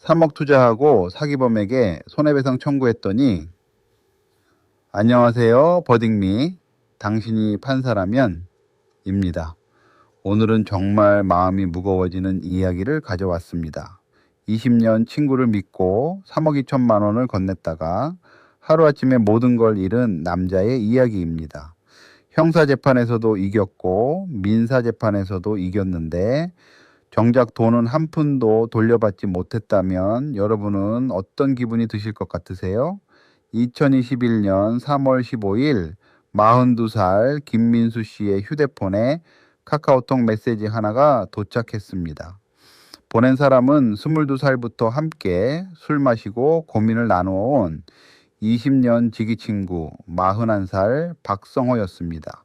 3억 투자하고 사기범에게 손해배상 청구했더니 안녕하세요 버딩미 당신이 판사라면 입니다. 오늘은 정말 마음이 무거워지는 이야기를 가져왔습니다. 20년 친구를 믿고 3억 2천만 원을 건넸다가 하루아침에 모든 걸 잃은 남자의 이야기입니다. 형사재판에서도 이겼고 민사재판에서도 이겼는데 정작 돈은 한 푼도 돌려받지 못했다면 여러분은 어떤 기분이 드실 것 같으세요? 2021년 3월 15일 42살 김민수 씨의 휴대폰에 카카오톡 메시지 하나가 도착했습니다. 보낸 사람은 22살부터 함께 술 마시고 고민을 나누어온 20년 지기 친구 41살 박성호였습니다.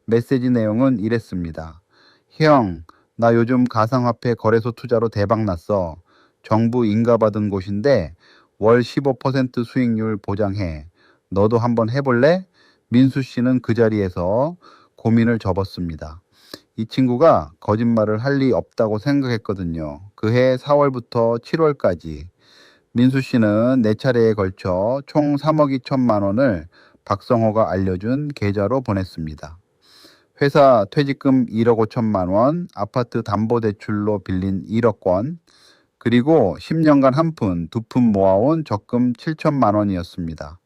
메시지 내용은 이랬습니다. 형, 나 요즘 가상화폐 거래소 투자로 대박 났어. 정부 인가받은 곳인데 월 15% 수익률 보장해. 너도 한번 해볼래? 민수 씨는 그 자리에서 고민을 접었습니다. 이 친구가 거짓말을 할 리 없다고 생각했거든요. 그해 4월부터 7월까지 민수 씨는 4차례에 걸쳐 총 3억 2천만 원을 박성호가 알려준 계좌로 보냈습니다. 회사 퇴직금 1억 5천만 원, 아파트 담보대출로 빌린 1억 원, 그리고 10년간 한 푼, 두 푼 모아온 적금 7천만 원이었습니다.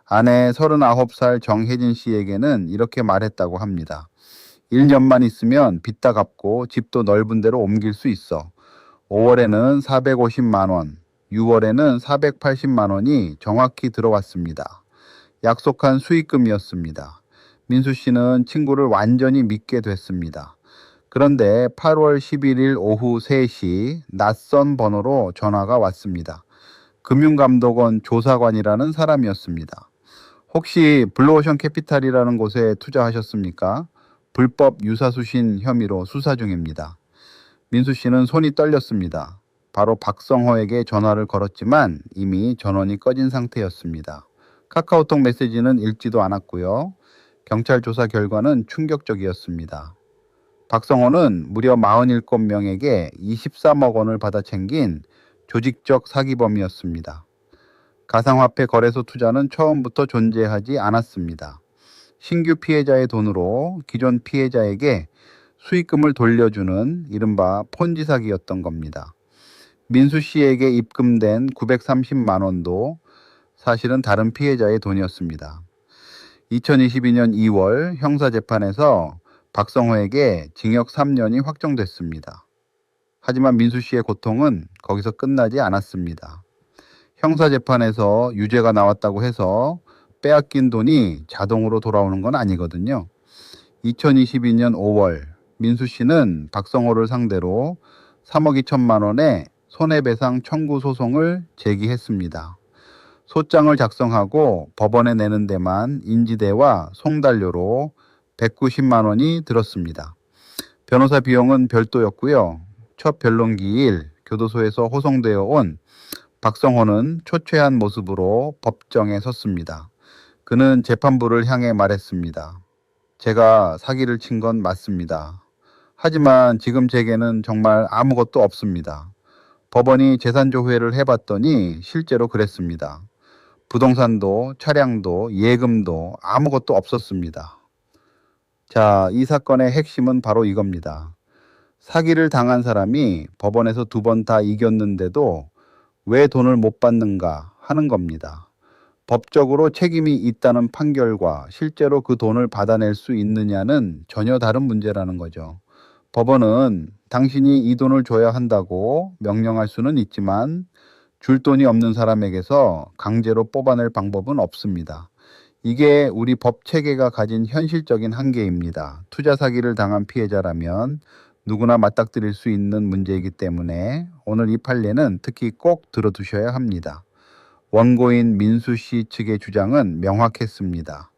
아내 39살 정혜진 씨에게는 이렇게 말했다고 합니다. 1년만 있으면 빚 다 갚고 집도 넓은 데로 옮길 수 있어. 5월에는 450만 원, 6월에는 480만 원이 정확히 들어왔습니다. 약속한 수익금이었습니다. 민수 씨는 친구를 완전히 믿게 됐습니다. 그런데 8월 11일 오후 3시 낯선 번호로 전화가 왔습니다. 금융감독원 조사관이라는 사람이었습니다. 혹시 블루오션 캐피탈이라는 곳에 투자하셨습니까? 불법 유사수신 혐의로 수사 중입니다. 민수 씨는 손이 떨렸습니다. 바로 박성호에게 전화를 걸었지만 이미 전원이 꺼진 상태였습니다. 카카오톡 메시지는 읽지도 않았고요. 경찰 조사 결과는 충격적이었습니다. 박성호는 무려 47명에게 23억 원을 받아 챙긴 조직적 사기범이었습니다. 가상화폐 거래소 투자는 처음부터 존재하지 않았습니다. 신규 피해자의 돈으로 기존 피해자에게 수익금을 돌려주는 이른바 폰지 사기였던 겁니다. 민수 씨에게 입금된 930만 원도 사실은 다른 피해자의 돈이었습니다. 2022년 2월 형사재판에서 박성호에게 징역 3년이 확정됐습니다. 하지만 민수 씨의 고통은 거기서 끝나지 않았습니다. 형사재판에서 유죄가 나왔다고 해서 빼앗긴 돈이 자동으로 돌아오는 건 아니거든요. 2022년 5월 민수 씨는 박성호를 상대로 3억 2천만 원의 손해배상 청구 소송을 제기했습니다. 소장을 작성하고 법원에 내는 데만 인지대와 송달료로 190만 원이 들었습니다. 변호사 비용은 별도였고요. 첫 변론기일 교도소에서 호송되어 온 박성호는 초췌한 모습으로 법정에 섰습니다. 그는 재판부를 향해 말했습니다. 제가 사기를 친 건 맞습니다. 하지만 지금 제게는 정말 아무것도 없습니다. 법원이 재산조회를 해봤더니 실제로 그랬습니다. 부동산도 차량도 예금도 아무것도 없었습니다. 자, 이 사건의 핵심은 바로 이겁니다. 사기를 당한 사람이 법원에서 2번 다 이겼는데도 왜 돈을 못 받는가 하는 겁니다. 법적으로 책임이 있다는 판결과 실제로 그 돈을 받아낼 수 있느냐는 전혀 다른 문제라는 거죠. 법원은 당신이 이 돈을 줘야 한다고 명령할 수는 있지만 줄 돈이 없는 사람에게서 강제로 뽑아낼 방법은 없습니다. 이게 우리 법 체계가 가진 현실적인 한계입니다. 투자 사기를 당한 피해자라면 누구나 맞닥뜨릴 수 있는 문제이기 때문에 오늘 이 판례는 특히 꼭 들어두셔야 합니다. 원고인 민수 씨 측의 주장은 명확했습니다.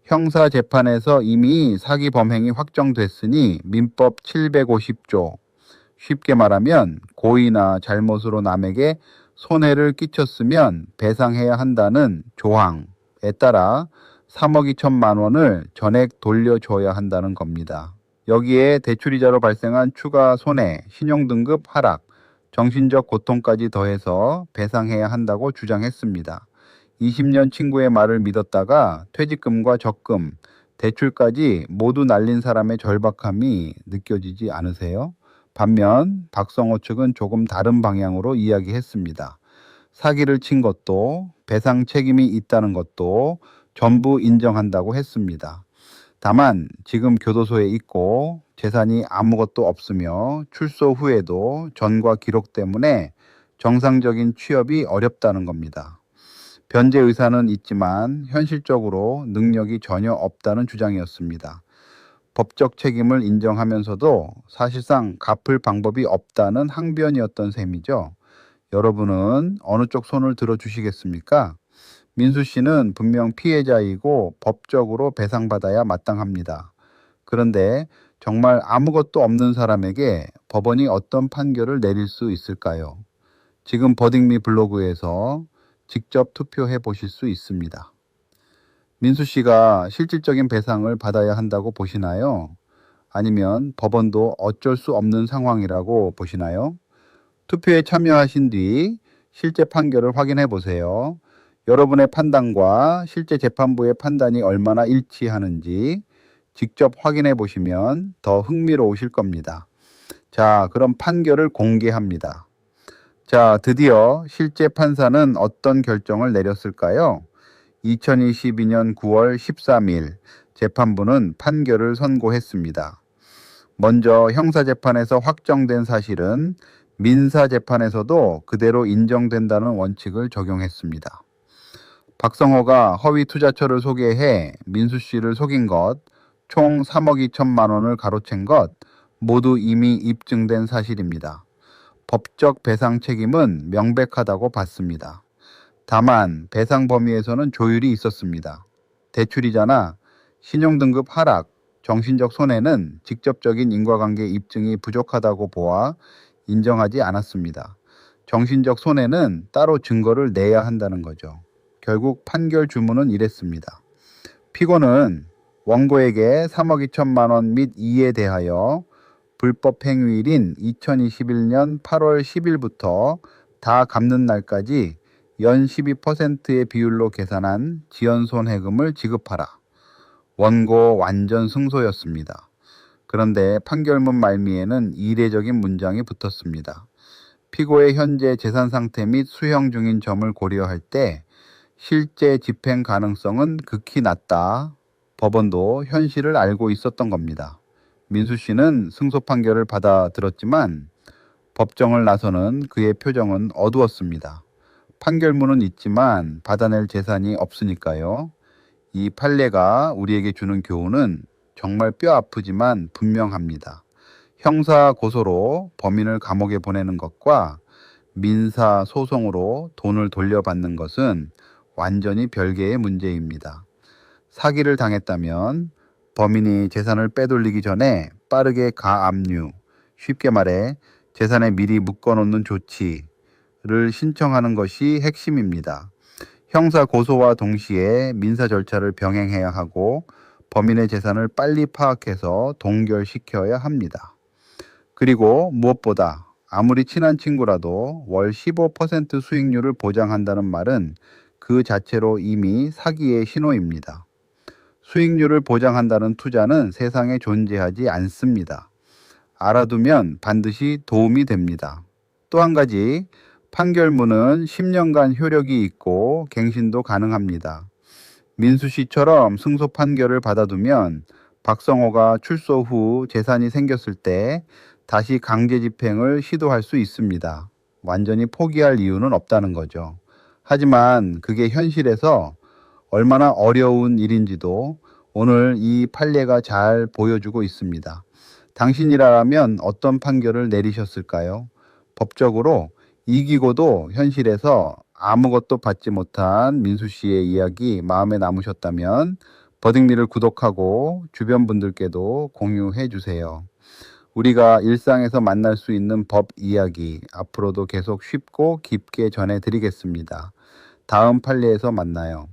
형사 재판에서 이미 사기 범행이 확정됐으니 민법 750조, 쉽게 말하면 고의나 잘못으로 남에게 손해를 끼쳤으면 배상해야 한다는 조항에 따라 3억 2천만 원을 전액 돌려줘야 한다는 겁니다. 여기에 대출이자로 발생한 추가 손해, 신용등급 하락, 정신적 고통까지 더해서 배상해야 한다고 주장했습니다. 20년 친구의 말을 믿었다가 퇴직금과 적금, 대출까지 모두 날린 사람의 절박함이 느껴지지 않으세요? 반면 박성호 측은 조금 다른 방향으로 이야기했습니다. 사기를 친 것도 배상 책임이 있다는 것도 전부 인정한다고 했습니다. 다만 지금 교도소에 있고 재산이 아무것도 없으며 출소 후에도 전과 기록 때문에 정상적인 취업이 어렵다는 겁니다. 변제 의사는 있지만 현실적으로 능력이 전혀 없다는 주장이었습니다. 법적 책임을 인정하면서도 사실상 갚을 방법이 없다는 항변이었던 셈이죠. 여러분은 어느 쪽 손을 들어주시겠습니까? 민수 씨는 분명 피해자이고 법적으로 배상받아야 마땅합니다. 그런데 정말 아무것도 없는 사람에게 법원이 어떤 판결을 내릴 수 있을까요? 지금 버딩미 블로그에서 직접 투표해 보실 수 있습니다. 민수 씨가 실질적인 배상을 받아야 한다고 보시나요? 아니면 법원도 어쩔 수 없는 상황이라고 보시나요? 투표에 참여하신 뒤 실제 판결을 확인해 보세요. 여러분의 판단과 실제 재판부의 판단이 얼마나 일치하는지 직접 확인해 보시면 더 흥미로우실 겁니다. 자, 그럼 판결을 공개합니다. 자, 드디어 실제 판사는 어떤 결정을 내렸을까요? 2022년 9월 13일 재판부는 판결을 선고했습니다. 먼저 형사재판에서 확정된 사실은 민사재판에서도 그대로 인정된다는 원칙을 적용했습니다. 박성호가 허위 투자처를 소개해 민수 씨를 속인 것, 총 3억 2천만 원을 가로챈 것 모두 이미 입증된 사실입니다. 법적 배상 책임은 명백하다고 봤습니다. 다만 배상 범위에서는 조율이 있었습니다. 대출이자나 신용등급 하락, 정신적 손해는 직접적인 인과관계 입증이 부족하다고 보아 인정하지 않았습니다. 정신적 손해는 따로 증거를 내야 한다는 거죠. 결국 판결 주문은 이랬습니다. 피고는 원고에게 3억 2천만 원 및 이에 대하여 불법 행위일인 2021년 8월 10일부터 다 갚는 날까지 연 12%의 비율로 계산한 지연손해금을 지급하라. 원고 완전 승소였습니다. 그런데 판결문 말미에는 이례적인 문장이 붙었습니다. 피고의 현재 재산 상태 및 수형 중인 점을 고려할 때 실제 집행 가능성은 극히 낮다. 법원도 현실을 알고 있었던 겁니다. 민수 씨는 승소 판결을 받아들었지만 법정을 나서는 그의 표정은 어두웠습니다. 판결문은 있지만 받아낼 재산이 없으니까요. 이 판례가 우리에게 주는 교훈은 정말 뼈 아프지만 분명합니다. 형사 고소로 범인을 감옥에 보내는 것과 민사 소송으로 돈을 돌려받는 것은 완전히 별개의 문제입니다. 사기를 당했다면 범인이 재산을 빼돌리기 전에 빠르게 가압류, 쉽게 말해 재산에 미리 묶어놓는 조치를 신청하는 것이 핵심입니다. 형사 고소와 동시에 민사 절차를 병행해야 하고 범인의 재산을 빨리 파악해서 동결시켜야 합니다. 그리고 무엇보다 아무리 친한 친구라도 월 15% 수익률을 보장한다는 말은 그 자체로 이미 사기의 신호입니다. 수익률을 보장한다는 투자는 세상에 존재하지 않습니다. 알아두면 반드시 도움이 됩니다. 또 한 가지, 판결문은 10년간 효력이 있고 갱신도 가능합니다. 민수 씨처럼 승소 판결을 받아두면 박성호가 출소 후 재산이 생겼을 때 다시 강제 집행을 시도할 수 있습니다. 완전히 포기할 이유는 없다는 거죠. 하지만 그게 현실에서 얼마나 어려운 일인지도 오늘 이 판례가 잘 보여주고 있습니다. 당신이라면 어떤 판결을 내리셨을까요? 법적으로 이기고도 현실에서 아무것도 받지 못한 민수 씨의 이야기 마음에 남으셨다면 버딩미를 구독하고 주변 분들께도 공유해 주세요. 우리가 일상에서 만날 수 있는 법 이야기 앞으로도 계속 쉽고 깊게 전해 드리겠습니다. 다음 판례에서 만나요.